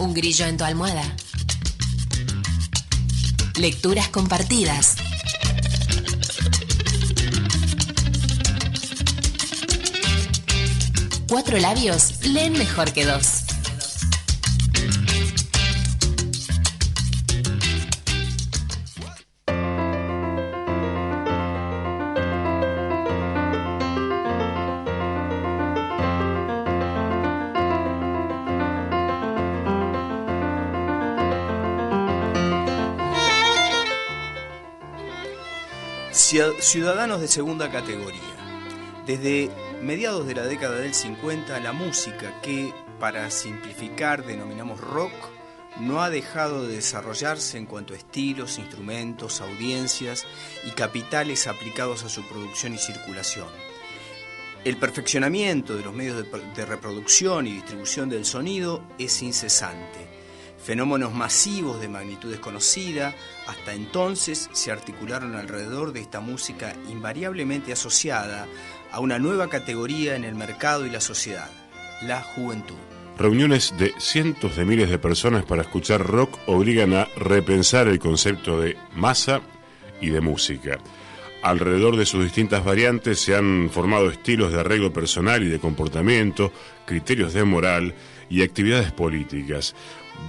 Un grillo en tu almohada. Lecturas compartidas. Cuatro labios leen mejor que dos. Ciudadanos de segunda categoría. Desde mediados de la década del 50, la música que, para simplificar, denominamos rock, no ha dejado de desarrollarse en cuanto a estilos, instrumentos, audiencias y capitales aplicados a su producción y circulación. El perfeccionamiento de los medios de reproducción y distribución del sonido es incesante. Fenómenos masivos de magnitud desconocida hasta entonces se articularon alrededor de esta música invariablemente asociada a una nueva categoría en el mercado y la sociedad, la juventud. Reuniones de cientos de miles de personas para escuchar rock obligan a repensar el concepto de masa y de música. Alrededor de sus distintas variantes se han formado estilos de arreglo personal y de comportamiento, criterios de moral y actividades políticas.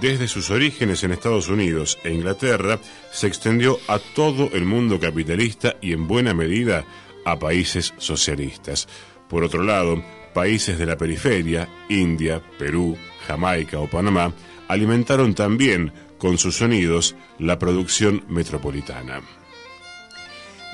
Desde sus orígenes en Estados Unidos e Inglaterra, se extendió a todo el mundo capitalista y en buena medida a países socialistas. Por otro lado, países de la periferia, India, Perú, Jamaica o Panamá, alimentaron también con sus sonidos la producción metropolitana.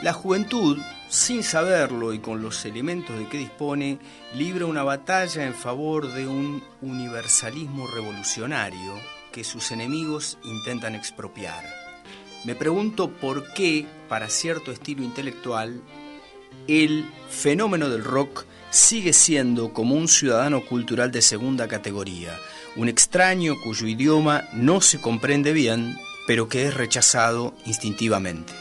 La juventud, sin saberlo y con los elementos de que dispone, libra una batalla en favor de un universalismo revolucionario que sus enemigos intentan expropiar. Me pregunto por qué, para cierto estilo intelectual, el fenómeno del rock sigue siendo como un ciudadano cultural de segunda categoría, un extraño cuyo idioma no se comprende bien, pero que es rechazado instintivamente.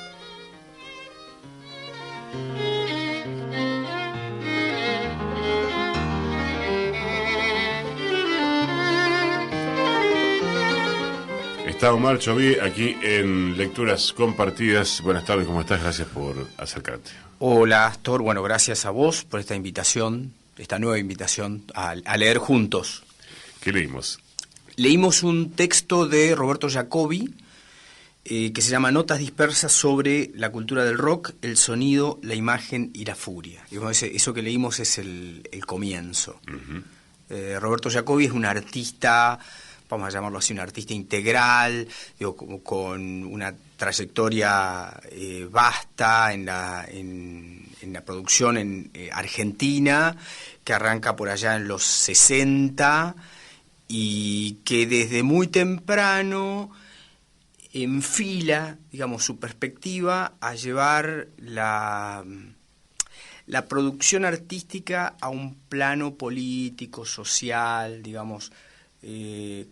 Está Omar Choví aquí en Lecturas Compartidas. Buenas tardes, ¿cómo estás? Gracias por acercarte. Hola, Astor. Bueno, gracias a vos por esta invitación, esta nueva invitación a leer juntos. ¿Qué leímos? Leímos un texto de Roberto Jacobi que se llama Notas dispersas sobre la cultura del rock, el sonido, la imagen y la furia. Digamos, eso que leímos es el comienzo. Uh-huh. Roberto Jacobi es un artista, vamos a llamarlo así, un artista integral, digo, con una trayectoria vasta en la producción argentina, que arranca por allá en los 60 y que desde muy temprano enfila, digamos, su perspectiva a llevar la producción artística a un plano político, social, digamos,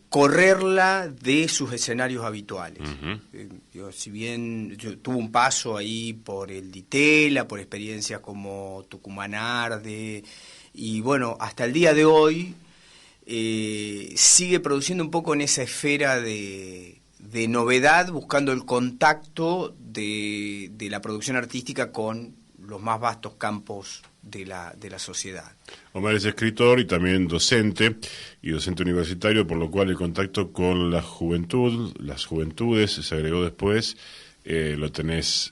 correrla de sus escenarios habituales. Uh-huh. Si bien tuvo un paso ahí por el Ditela, por experiencias como Tucumán Arde, y bueno, hasta el día de hoy sigue produciendo un poco en esa esfera de novedad, buscando el contacto de la producción artística con los más vastos campos de la sociedad. Omar es escritor y también docente universitario, por lo cual el contacto con la juventud, las juventudes, se agregó después, lo tenés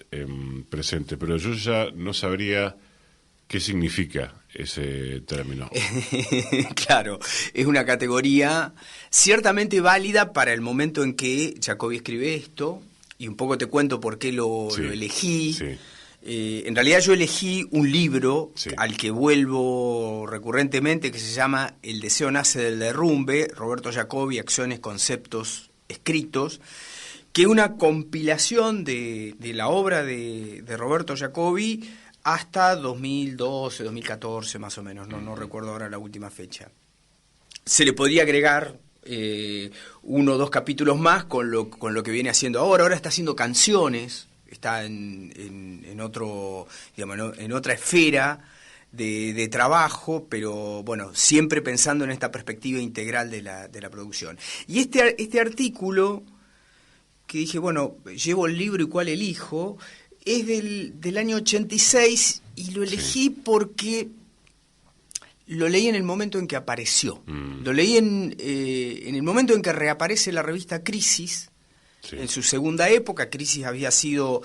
presente, pero yo ya no sabría qué significa ese término. Claro, es una categoría ciertamente válida para el momento en que Jacobi escribe esto, y un poco te cuento por qué lo elegí. Sí. En realidad yo elegí un libro al que vuelvo recurrentemente, que se llama El deseo nace del derrumbe, Roberto Jacobi, acciones, conceptos, escritos, que es una compilación de la obra de Roberto Jacobi hasta 2012, 2014 más o menos, no recuerdo ahora la última fecha. Se le podría agregar uno o dos capítulos más con lo que viene haciendo ahora está haciendo canciones, está en otro, digamos, en otra esfera de trabajo, pero bueno, siempre pensando en esta perspectiva integral de la producción. Y este artículo, que dije, bueno, llevo el libro y cuál elijo, es del año 86 y lo elegí porque lo leí en el momento en que apareció. Lo leí en el momento en que reaparece la revista Crisis, en su segunda época. Crisis había sido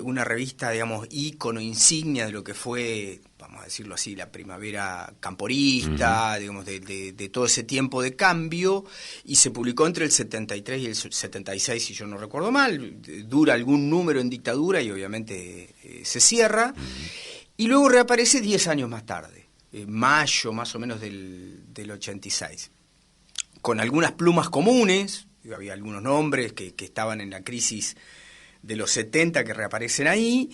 una revista, digamos, ícono, insignia de lo que fue, vamos a decirlo así, la primavera camporista, digamos, de todo ese tiempo de cambio, y se publicó entre el 73 y el 76, si yo no recuerdo mal. Dura algún número en dictadura y obviamente se cierra, y luego reaparece 10 años más tarde, mayo más o menos del 86, con algunas plumas comunes. Había algunos nombres que estaban en la Crisis de los 70 que reaparecen ahí,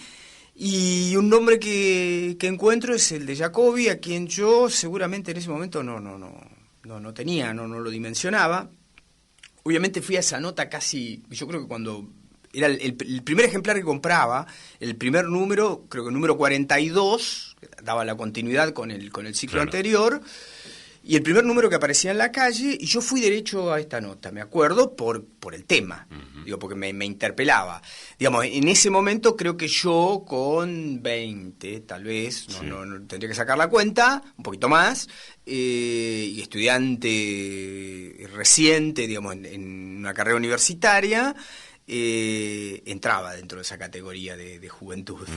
y un nombre que encuentro es el de Jacobi, a quien yo seguramente en ese momento no tenía, no lo dimensionaba. Obviamente fui a esa nota casi, yo creo que cuando era el primer ejemplar que compraba, el primer número, creo que el número 42, daba la continuidad con el ciclo anterior, y el primer número que aparecía en la calle, y yo fui derecho a esta nota, me acuerdo, por el tema, digo, porque me interpelaba. Digamos, en ese momento creo que yo con 20, tal vez, no tendría que sacar la cuenta, un poquito más, y estudiante reciente, digamos, en una carrera universitaria, entraba dentro de esa categoría de juventud.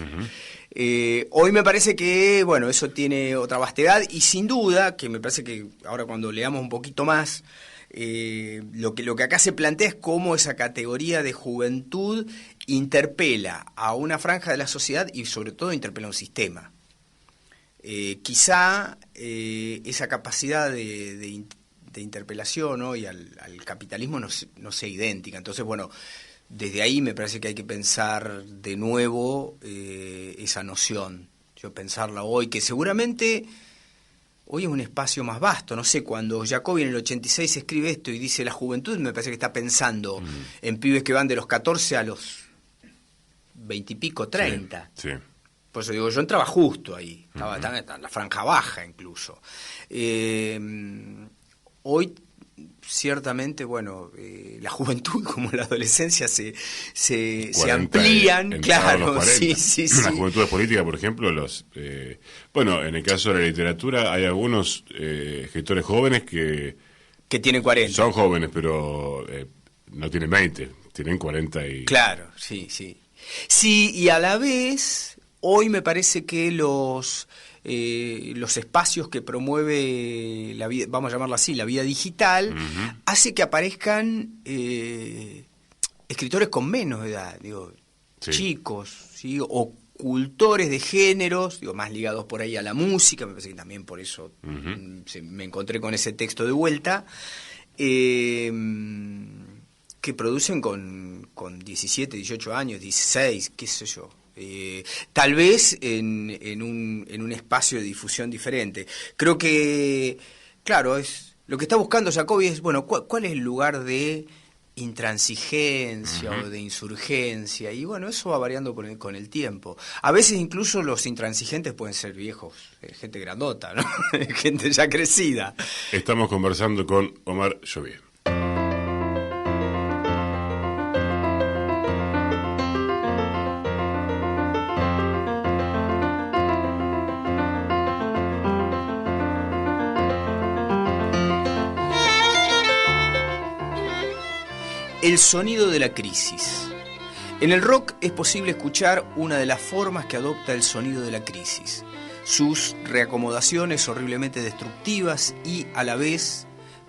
Hoy me parece que, bueno, eso tiene otra vastedad, y sin duda, que me parece que ahora cuando leamos un poquito más, lo que acá se plantea es cómo esa categoría de juventud interpela a una franja de la sociedad y sobre todo interpela a un sistema. Quizá esa capacidad de interpelación, ¿no?, y al capitalismo no sea idéntica. Entonces, bueno, desde ahí me parece que hay que pensar de nuevo esa noción. Yo pensarla hoy, que seguramente hoy es un espacio más vasto. No sé, cuando Jacobi en el 86 escribe esto y dice la juventud, me parece que está pensando en pibes que van de los 14 a los 20 y pico, 30. Sí. Por eso digo, yo entraba justo ahí, estaba en la franja baja incluso. Hoy ciertamente, bueno, la juventud como la adolescencia se amplían, claro, sí. Las juventudes políticas, por ejemplo, bueno, en el caso de la literatura hay algunos escritores jóvenes que tienen 40. Son jóvenes, pero no tienen 20, tienen 40 y... Claro, sí. Sí, y a la vez, hoy me parece que los espacios que promueve la vida, vamos a llamarlo así, la vida digital, hace que aparezcan escritores con menos edad, digo, chicos, ¿sí?, o cultores de géneros, digo, más ligados por ahí a la música. Me parece que también por eso me encontré con ese texto de vuelta, que producen con 17, 18 años, 16, qué sé yo. Tal vez en un espacio de difusión diferente. Creo que, claro, es lo que está buscando Jacobi es, bueno, ¿cuál es el lugar de intransigencia o de insurgencia? Y bueno, eso va variando con el tiempo. A veces incluso los intransigentes pueden ser viejos, gente grandota, ¿no? Gente ya crecida. Estamos conversando con Omar Llovier. El sonido de la crisis. En el rock es posible escuchar una de las formas que adopta el sonido de la crisis, sus reacomodaciones horriblemente destructivas y, a la vez,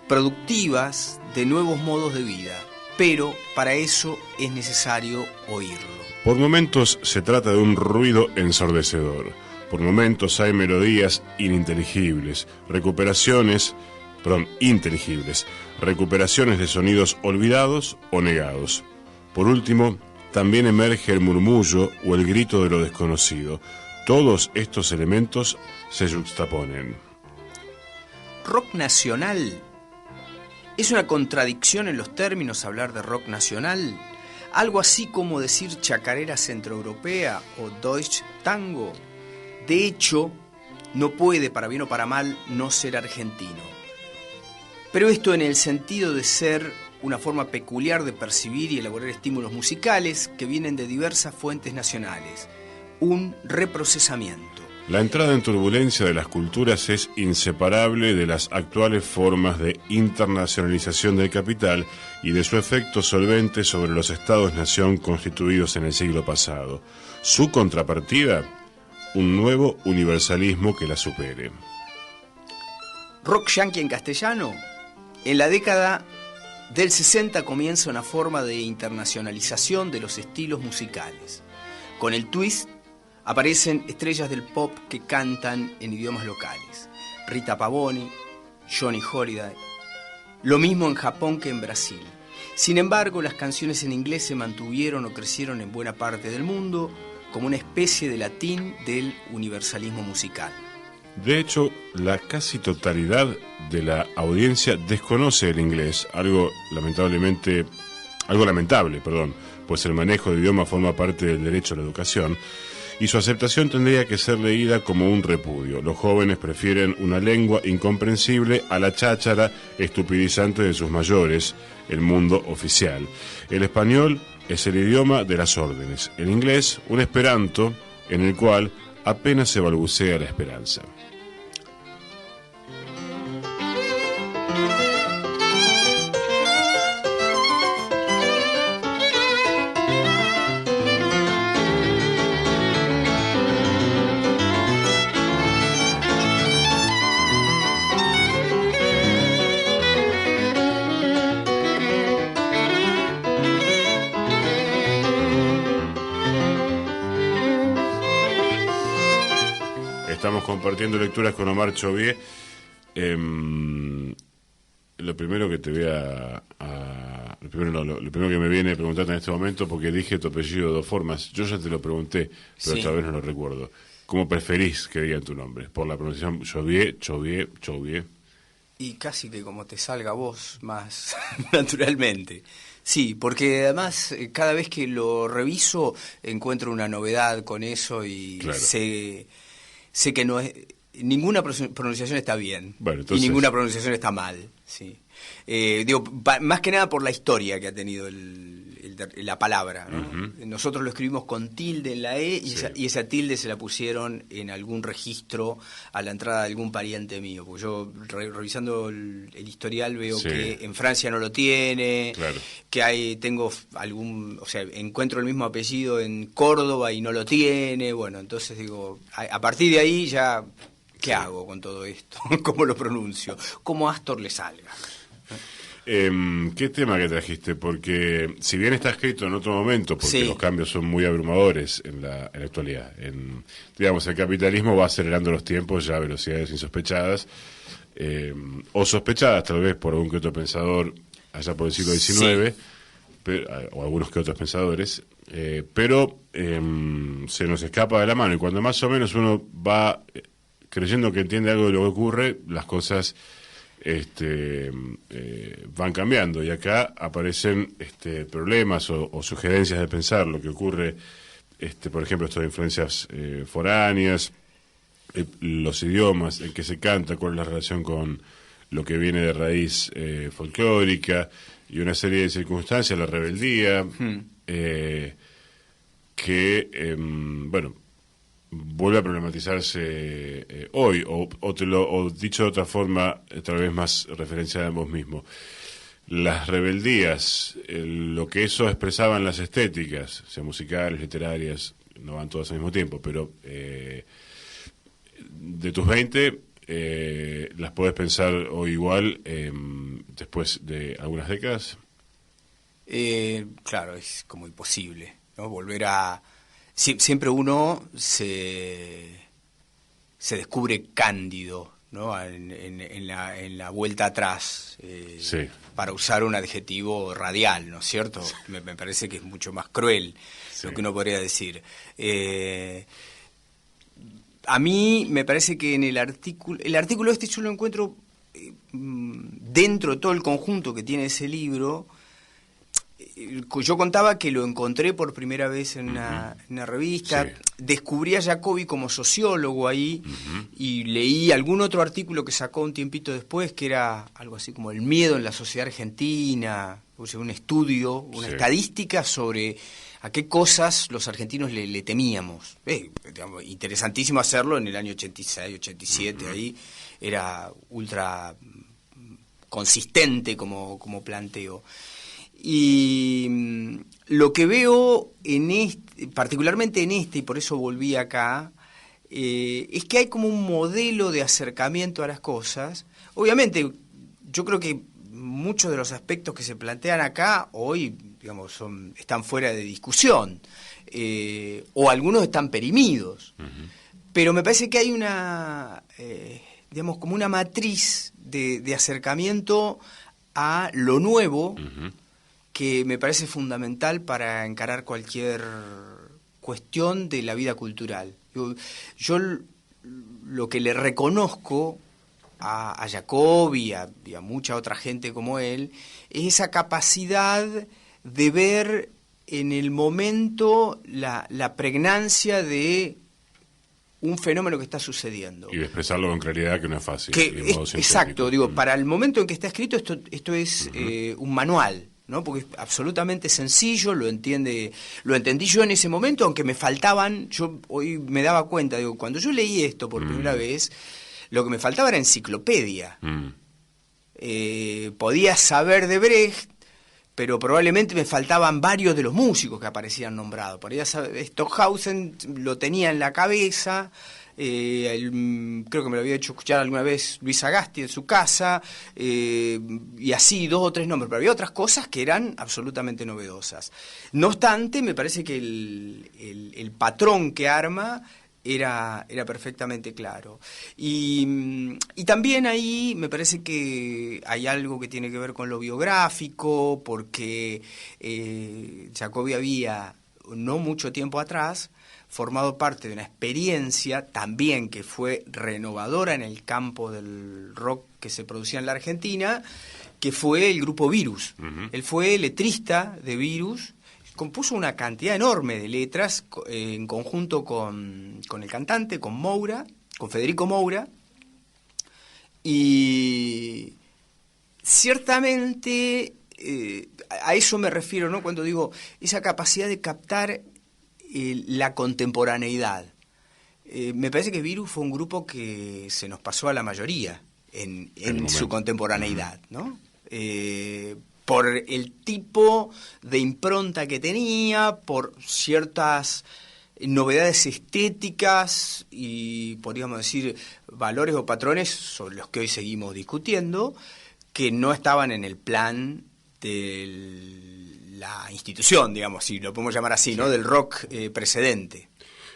productivas de nuevos modos de vida, pero para eso es necesario oírlo. Por momentos se trata de un ruido ensordecedor, por momentos hay melodías inteligibles, recuperaciones de sonidos olvidados o negados. Por último, también emerge el murmullo o el grito de lo desconocido. Todos estos elementos se yuxtaponen. Rock nacional. ¿Es una contradicción en los términos hablar de rock nacional? Algo así como decir chacarera centroeuropea o Deutsch Tango. De hecho, no puede, para bien o para mal, no ser argentino. Pero esto en el sentido de ser una forma peculiar de percibir y elaborar estímulos musicales que vienen de diversas fuentes nacionales. Un reprocesamiento. La entrada en turbulencia de las culturas es inseparable de las actuales formas de internacionalización del capital y de su efecto solvente sobre los estados-nación constituidos en el siglo pasado. Su contrapartida, un nuevo universalismo que la supere. Rock yankee en castellano. En la década del 60 comienza una forma de internacionalización de los estilos musicales. Con el twist aparecen estrellas del pop que cantan en idiomas locales. Rita Pavone, Johnny Holiday. Lo mismo en Japón que en Brasil. Sin embargo, las canciones en inglés se mantuvieron o crecieron en buena parte del mundo como una especie de latín del universalismo musical. De hecho, la casi totalidad de la audiencia desconoce el inglés, algo lamentable, pues el manejo del idioma forma parte del derecho a la educación, y su aceptación tendría que ser leída como un repudio. Los jóvenes prefieren una lengua incomprensible a la cháchara estupidizante de sus mayores, el mundo oficial. El español es el idioma de las órdenes, el inglés un esperanto en el cual apenas se balbucea la esperanza. Estamos compartiendo lecturas con Omar Chovié. Lo primero que te voy lo primero que me viene a preguntarte en este momento, porque dije tu apellido de dos formas. Yo ya te lo pregunté, pero esta vez no lo recuerdo. ¿Cómo preferís que digan tu nombre? ¿Por la pronunciación Chovié, Chovié? Y casi que como te salga a vos más naturalmente. Sí, porque además cada vez que lo reviso encuentro una novedad con eso y claro. Sé que no es, ninguna pronunciación está bien, bueno, entonces, y ninguna pronunciación está mal. Sí. Más que nada por la historia que ha tenido la palabra, ¿no? Uh-huh. Nosotros lo escribimos con tilde en la E y esa tilde se la pusieron en algún registro a la entrada de algún pariente mío. Porque yo, revisando el historial, veo que en Francia no lo tiene, claro. Que encuentro el mismo apellido en Córdoba y no lo tiene. Bueno, entonces digo, a partir de ahí ya, ¿qué hago con todo esto? ¿Cómo lo pronuncio? ¿Cómo Astor le salga? ¿Qué tema que trajiste? Porque si bien está escrito en otro momento, porque los cambios son muy abrumadores en la actualidad, digamos, el capitalismo va acelerando los tiempos ya a velocidades insospechadas, o sospechadas tal vez por algún que otro pensador allá por el siglo XIX, o algunos que otros pensadores, pero se nos escapa de la mano, y cuando más o menos uno va creyendo que entiende algo de lo que ocurre, las cosas van cambiando, y acá aparecen problemas o sugerencias de pensar lo que ocurre, por ejemplo, esto de influencias foráneas, los idiomas en que se canta, cuál es la relación con lo que viene de raíz folclórica, y una serie de circunstancias, la rebeldía, que, vuelve a problematizarse hoy, o dicho de otra forma, tal vez más referenciada en vos mismo. Las rebeldías, lo que eso expresaba en las estéticas, sea musicales, literarias, no van todas al mismo tiempo, pero de tus 20, ¿las podés pensar hoy igual después de algunas décadas? Claro, es como imposible, ¿no? Volver a... Siempre uno se descubre cándido, ¿no? En la vuelta atrás, para usar un adjetivo radial, ¿no es cierto? Me parece que es mucho más cruel lo que uno podría decir. A mí me parece que en el artículo yo lo encuentro dentro de todo el conjunto que tiene ese libro, yo contaba que lo encontré por primera vez en una revista, sí. Descubrí a Jacobi como sociólogo ahí, y leí algún otro artículo que sacó un tiempito después, que era algo así como el miedo en la sociedad argentina, o sea, un estudio, una estadística sobre a qué cosas los argentinos le temíamos. Digamos, interesantísimo hacerlo en el año 86, 87, ahí era ultra consistente como planteo. Y lo que veo particularmente en y por eso volví acá, es que hay como un modelo de acercamiento a las cosas. Obviamente, yo creo que muchos de los aspectos que se plantean acá hoy, digamos, están fuera de discusión, o algunos están perimidos. Pero me parece que hay una, digamos, como una matriz de acercamiento a lo nuevo, que me parece fundamental para encarar cualquier cuestión de la vida cultural. Yo lo que le reconozco a Jacobi y a mucha otra gente como él es esa capacidad de ver en el momento la pregnancia de un fenómeno que está sucediendo. Y de expresarlo con claridad, que no es fácil. Exacto, digo, para el momento en que está escrito esto es un manual, ¿no? Porque es absolutamente sencillo, lo entendí yo en ese momento, aunque me faltaban, yo hoy me daba cuenta, digo, cuando yo leí esto por primera vez, lo que me faltaba era enciclopedia. Podía saber de Brecht, pero probablemente me faltaban varios de los músicos que aparecían nombrados. Podía saber, Stockhausen lo tenía en la cabeza, creo que me lo había hecho escuchar alguna vez Luis Sagasti en su casa, y así 2 o 3 nombres, pero había otras cosas que eran absolutamente novedosas. No obstante, me parece que el patrón que arma era perfectamente claro. Y también ahí me parece que hay algo que tiene que ver con lo biográfico, porque Jacobi había, no mucho tiempo atrás, formado parte de una experiencia también que fue renovadora en el campo del rock que se producía en la Argentina, que fue el grupo Virus. Él fue letrista de Virus, compuso una cantidad enorme de letras en conjunto con el cantante, con Federico Moura, y ciertamente a eso me refiero, ¿no? Cuando digo esa capacidad de captar la contemporaneidad. Me parece que Virus fue un grupo que se nos pasó a la mayoría en su contemporaneidad, ¿no? Por el tipo de impronta que tenía, por ciertas novedades estéticas y, podríamos decir, valores o patrones sobre los que hoy seguimos discutiendo, que no estaban en el plan de la institución, digamos, si lo podemos llamar así, ¿no? Del rock precedente.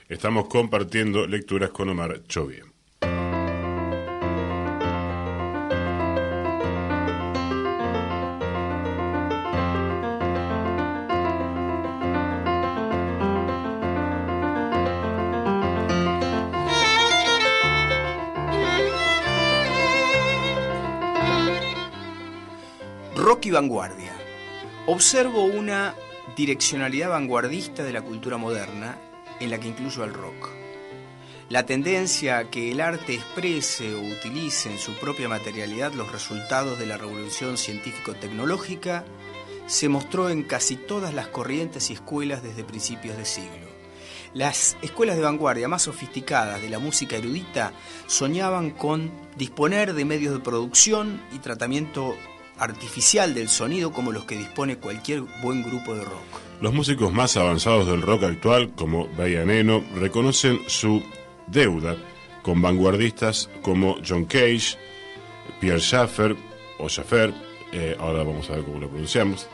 Estamos compartiendo lecturas con Omar Chovia. Rock y vanguardia. Observo una direccionalidad vanguardista de la cultura moderna en la que incluyo al rock. La tendencia a que el arte exprese o utilice en su propia materialidad los resultados de la revolución científico-tecnológica se mostró en casi todas las corrientes y escuelas desde principios de siglo. Las escuelas de vanguardia más sofisticadas de la música erudita soñaban con disponer de medios de producción y tratamiento artificial del sonido como los que dispone cualquier buen grupo de rock. Los músicos más avanzados del rock actual, como Brian Eno, reconocen su deuda con vanguardistas como John Cage, Pierre Schaeffer, ahora vamos a ver cómo lo pronunciamos,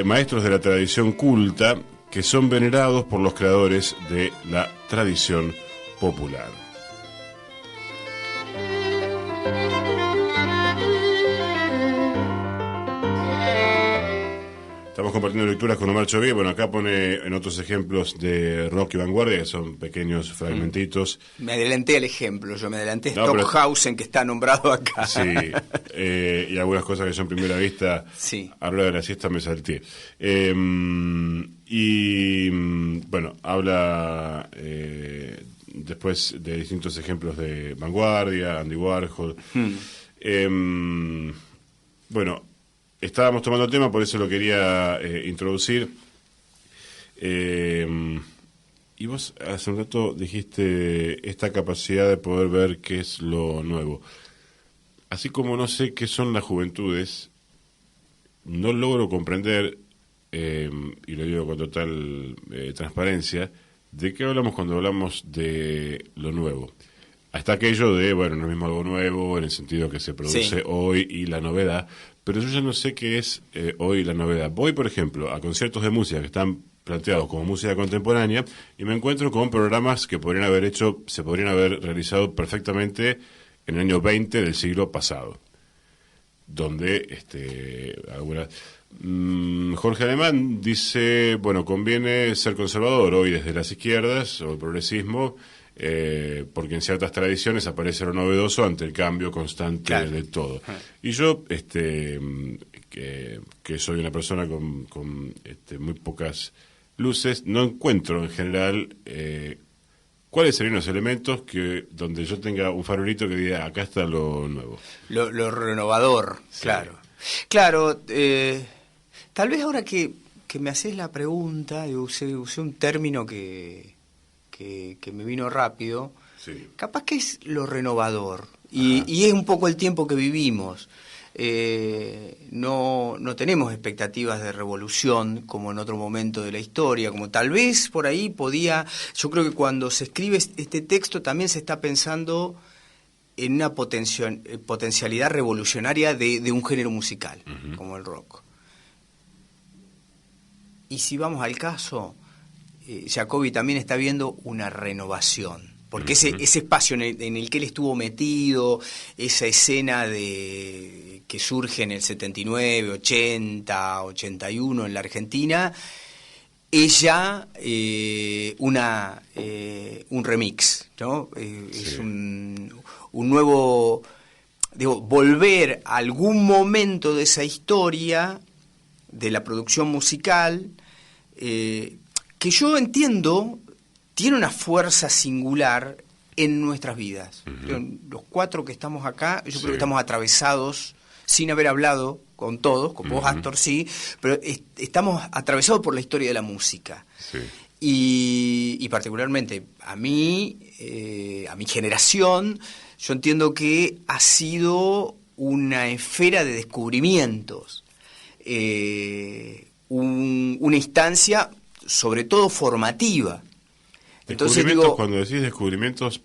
maestros de la tradición culta que son venerados por los creadores de la tradición popular. Estamos compartiendo lecturas con Omar Chovy. Bueno, acá pone en otros ejemplos de rock y vanguardia, que son pequeños fragmentitos. Me adelanté al ejemplo, yo me adelanté a Stockhausen, que está nombrado acá. Sí, y algunas cosas que yo en primera vista, sí, a la hora de la siesta me salté. Y bueno, habla después de distintos ejemplos de vanguardia, Andy Warhol. Bueno, estábamos tomando el tema, por eso lo quería introducir. Y vos hace un rato dijiste esta capacidad de poder ver qué es lo nuevo. Así como no sé qué son las juventudes, no logro comprender, y lo digo con total transparencia, de qué hablamos cuando hablamos de lo nuevo. Hasta aquello de, bueno, no es mismo algo nuevo en el sentido que se produce hoy y la novedad, pero yo ya no sé qué es hoy la novedad. Voy, por ejemplo, a conciertos de música que están planteados como música contemporánea y me encuentro con programas que se podrían haber realizado perfectamente en el año 20 del siglo pasado, donde Jorge Alemán dice, bueno, conviene ser conservador hoy desde las izquierdas o el progresismo, porque en ciertas tradiciones aparece lo novedoso ante el cambio constante de todo. Y yo, que soy una persona con muy pocas luces, no encuentro en general cuáles serían los elementos donde yo tenga un farolito que diga, acá está lo nuevo. Lo renovador, sí. Claro, tal vez ahora que me haces la pregunta, usé un término que me vino rápido, sí. Capaz que es lo renovador, y es un poco el tiempo que vivimos. No tenemos expectativas de revolución como en otro momento de la historia, como tal vez por ahí yo creo que cuando se escribe este texto también se está pensando en una potencialidad revolucionaria de un género musical, como el rock. Y si vamos al caso, Jacobi también está viendo una renovación, porque ese espacio en el que él estuvo metido, esa escena que surge en el 79, 80, 81 en la Argentina, es ya un remix, ¿no? Es un nuevo, volver a algún momento de esa historia de la producción musical, que yo entiendo tiene una fuerza singular en nuestras vidas. Los cuatro que estamos acá, yo creo que estamos atravesados, sin haber hablado con todos, con vos, Astor, sí, pero estamos atravesados por la historia de la música. Sí. Y particularmente a mi generación, yo entiendo que ha sido una esfera de descubrimientos, una instancia sobre todo formativa. Entonces cuando decís descubrimientos,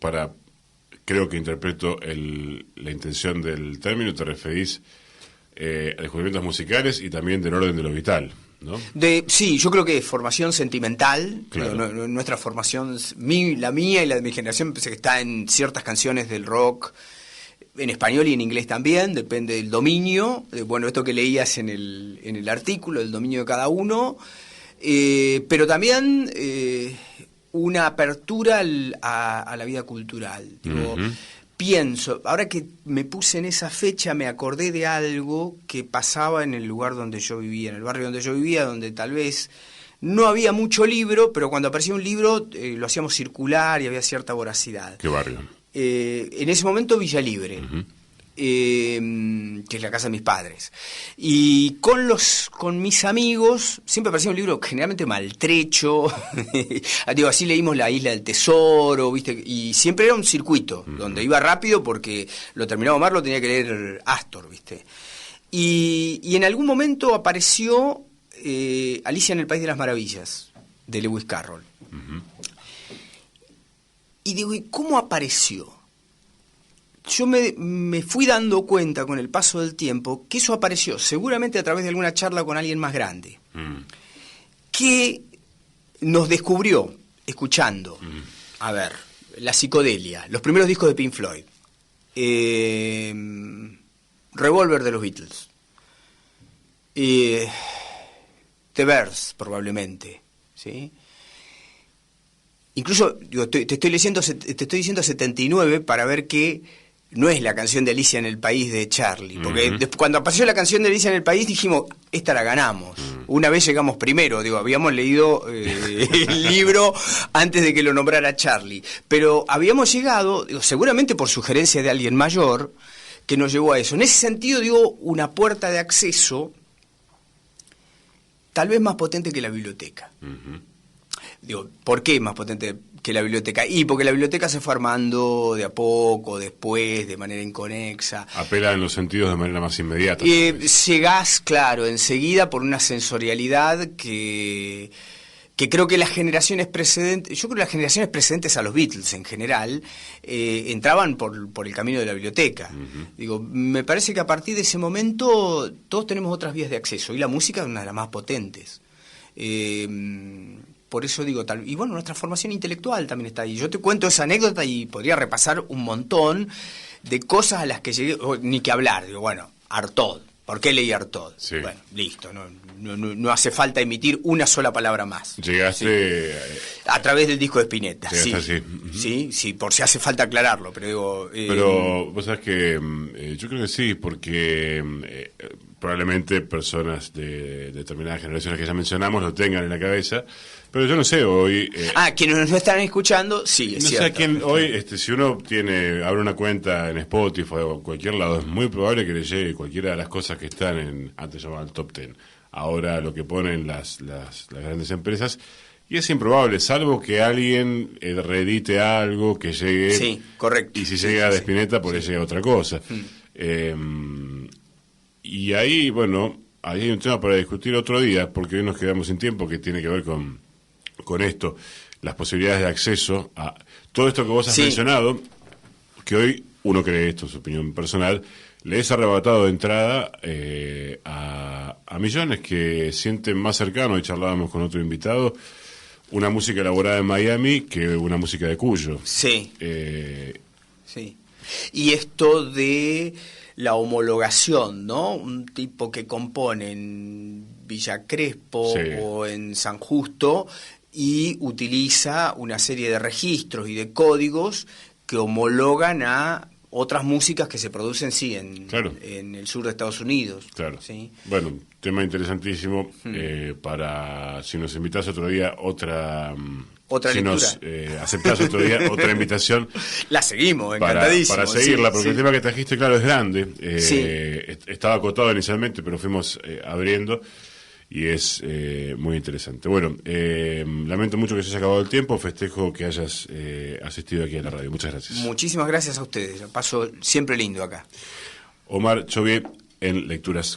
creo que interpreto la intención del término, te referís a descubrimientos musicales y también del orden de lo vital, ¿no? Sí, yo creo que formación sentimental, claro. Nuestra formación, la mía y la de mi generación, pensé que está en ciertas canciones del rock, en español y en inglés también, depende del dominio, esto que leías en el artículo, el dominio de cada uno, pero también una apertura a la vida cultural. Pienso, ahora que me puse en esa fecha, me acordé de algo que pasaba en el lugar donde yo vivía, en el barrio donde yo vivía, donde tal vez no había mucho libro, pero cuando aparecía un libro lo hacíamos circular y había cierta voracidad. ¿Qué barrio? En ese momento Villa Libre. Que es la casa de mis padres, y con mis amigos siempre aparecía un libro generalmente maltrecho. Así leímos La Isla del Tesoro, ¿viste? Y siempre era un circuito donde iba rápido porque lo terminaba Omar, lo tenía que leer Astor, ¿viste? Y en algún momento apareció Alicia en el País de las Maravillas de Lewis Carroll. Y digo, ¿y cómo apareció? Yo me fui dando cuenta con el paso del tiempo que eso apareció seguramente a través de alguna charla con alguien más grande, que nos descubrió escuchando, a ver, la psicodelia, los primeros discos de Pink Floyd, Revolver de los Beatles, The Birds, probablemente, ¿sí? Incluso, digo, te estoy diciendo 79 para ver que no es la canción de Alicia en el País de Charlie, porque cuando apareció la canción de Alicia en el País dijimos, esta la ganamos. Una vez llegamos primero, digo, habíamos leído el libro antes de que lo nombrara Charlie, pero habíamos llegado, digo, seguramente por sugerencia de alguien mayor, que nos llevó a eso. En ese sentido, digo, una puerta de acceso tal vez más potente que la biblioteca. Digo, ¿por qué más potente que la biblioteca? Y porque la biblioteca se fue armando de a poco, después, de manera inconexa. Apela en los sentidos de manera más inmediata. Llegás, claro, enseguida por una sensorialidad que creo que las generaciones precedentes, yo creo que las generaciones precedentes a los Beatles en general, entraban por el camino de la biblioteca. Digo, me parece que a partir de ese momento todos tenemos otras vías de acceso, y la música es una de las más potentes. Por eso digo, y bueno, nuestra formación intelectual también está ahí. Yo te cuento esa anécdota y podría repasar un montón de cosas a las que llegué, ni que hablar. Digo, bueno, Artaud. ¿Por qué leí Artaud? Sí. Bueno, listo, no hace falta emitir una sola palabra más. Llegaste... A través del disco de Spinetta, sí. Así. Sí, por si hace falta aclararlo, pero digo... Pero vos sabés que yo creo que sí, porque probablemente personas de determinadas generaciones que ya mencionamos lo tengan en la cabeza, pero yo no sé, hoy... quienes nos están escuchando, sí, es cierto. No sé a quién hoy, si uno abre una cuenta en Spotify o en cualquier lado, es muy probable que le llegue cualquiera de las cosas que están antes llamaban el top 10. Ahora lo que ponen las grandes empresas, y es improbable, salvo que alguien reedite algo que llegue... Sí, correcto. Y si llega de Spinetta, por ahí llega otra cosa. Y ahí, bueno, ahí hay un tema para discutir otro día, porque hoy nos quedamos sin tiempo, que tiene que ver con esto, las posibilidades de acceso a todo esto que vos has mencionado, que hoy uno cree, esto es su opinión personal, le es arrebatado de entrada a millones que sienten más cercano, y charlábamos con otro invitado, una música elaborada en Miami que una música de Cuyo. Sí. Sí. Y esto de la homologación, ¿no? Un tipo que compone en Villa Crespo o en San Justo y utiliza una serie de registros y de códigos que homologan a otras músicas que se producen, en el sur de Estados Unidos. Claro. ¿Sí? Bueno, tema interesantísimo para, si nos invitás otro día, otra si lectura. Nos aceptás otro día, otra invitación. La seguimos, encantadísimo. Para seguirla, porque el tema que trajiste, claro, es grande. Estaba acotado inicialmente, pero fuimos abriendo. Y es muy interesante. Bueno, lamento mucho que se haya acabado el tiempo. Festejo que hayas asistido aquí a la radio. Muchas gracias. Muchísimas gracias a ustedes. Paso siempre lindo acá. Omar Chovier en Lecturas